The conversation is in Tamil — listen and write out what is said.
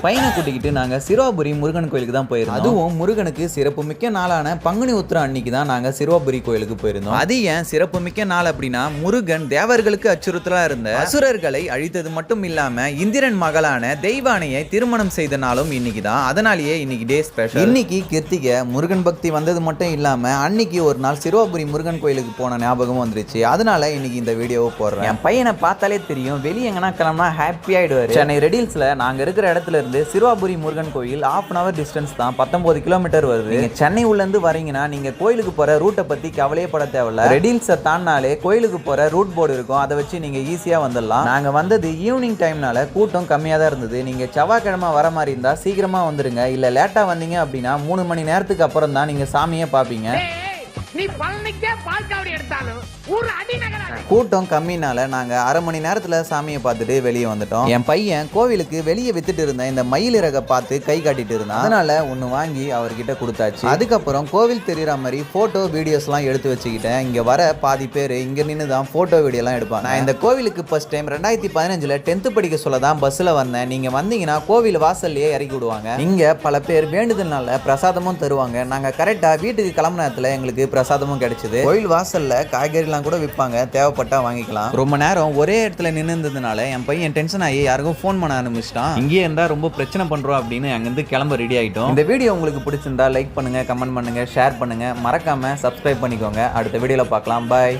என் பையனை கூட்டிக்கிட்டு நாங்கள் சிறுவாபுரி முருகன் கோயிலுக்கு தான் போயிருந்தோம். அதுவும் முருகனுக்கு சிறப்பு மிக்க நாளான பங்குனி உத்திரம் அன்னைக்கு தான் நாங்கள் சிறுவாபுரி கோயிலுக்கு போயிருந்தோம். அது ஏன் சிறப்பு மிக்க நாள் அப்படின்னா, முருகன் தேவர்களுக்கு அச்சுறுத்தலா இருந்த அசுரர்களை அழித்தது மட்டும் இல்லாம இந்திரன் மகளான தெய்வானையை திருமணம் செய்த நாளும் இன்னைக்கு தான். அதனாலேயே இன்னைக்கு டே ஸ்பெஷல். இன்னைக்கு கிருத்திகை, முருகன் பக்தி வந்தது மட்டும் இல்லாம அன்னைக்கு ஒரு நாள் சிறுவாபுரி முருகன் கோயிலுக்கு போன ஞாபகம் வந்துருச்சு. அதனால இன்னைக்கு இந்த வீடியோவை போடுறேன். என் பையனை பார்த்தாலே தெரியும், வெளியே எங்கன்னா கிளம்புனா ஹாப்பி ஆயிடுவாரு. சென்னை ரெடில்ஸ்ல நாங்க இருக்கிற இடத்துல இருந்து சிறுவாபுரி முருகன் கோயில் 1/2 hour டிஸ்டன்ஸ் தான், 19 கிலோமீட்டர் வருது. நீங்க சென்னை உள்ள இருந்து வரீங்கன்னா நீங்க கோயிலுக்கு போற ரூட்டை பத்தி கவலையே பட தேவையில்ல. ரெடில்ஸை தாண்டினாலே கோயிலுக்கு போற ரூட் போர்டு இருக்கும், அதை வச்சு நீங்க ஈஸியா வந்துடலாம். நாங்க வந்தது ஈவினிங் டைம்னால கூட்டம் கம்மியா தான் இருந்தது. நீங்க செவ்வாய்க்கிழமை வர மாதிரி இருந்தா சீக்கிரமா வந்துருங்க. இல்ல லேட்டா வந்தீங்க அப்படின்னா 3 மணி நேரத்துக்கு அப்புறம் தான் நீங்க சாமியை பாப்பீங்க. கூட்டம் கம்மினால நாங்க 1/2 மணி நேரத்துல சாமியை பார்த்துட்டு வெளியே வந்துட்டோம். என் பையன் கோவிலுக்கு வெளியே வித்துட்டு இருந்த இந்த மயில் இறக பார்த்து கை காட்டிட்டு இருந்தான். அதனால ஒன்னு வாங்கி அவர்கிட்ட கொடுத்தாச்சு. அதுக்கப்புறம் கோவில் தெரியற மாதிரி போட்டோ வீடியோஸ் எல்லாம் எடுத்து வச்சுக்கிட்டேன். இங்க வர பாதி பேர் இங்க நின்று தான் போட்டோ வீடியோ எல்லாம் எடுப்பாங்க. நான் இந்த கோவிலுக்கு ஃபர்ஸ்ட் டைம் 2015 10th படிக்க சொல்ல தான் பஸ்ல வந்தேன். நீங்க வந்தீங்கன்னா கோவில் வாசல்லையே இறக்கி விடுவாங்க. இங்க பல பேர் வேண்டுதல்னால பிரசாதமும் தருவாங்க. நாங்க கரெக்டா வீட்டுக்கு கிளம்புன நேரத்துல எங்களுக்கு பிரசாதமும் கிடைச்சது. கோயில் வாசல்ல காய்கறிலாம் கூட விற்பாங்க, தேவைப்பட்டா வாங்கிக்கலாம். ரொம்ப நேரம் ஒரே இடத்துல நின்று இருந்ததுனால என் பையன் டென்ஷன் ஆகி யாருக்கும் ஃபோன் பண்ண ஆரம்பிச்சிட்டான். இங்கேயே இருந்தா ரொம்ப பிரச்சனை பண்றோம் அப்படின்னு அங்கிருந்து கிளம்ப ரெடி ஆயிட்டோம். இந்த வீடியோ உங்களுக்கு பிடிச்சிருந்தா லைக் பண்ணுங்க, கமெண்ட் பண்ணுங்க, ஷேர் பண்ணுங்க, மறக்காம சப்ஸ்கிரைப் பண்ணிக்கோங்க. அடுத்த வீடியோல பார்க்கலாம். பாய்.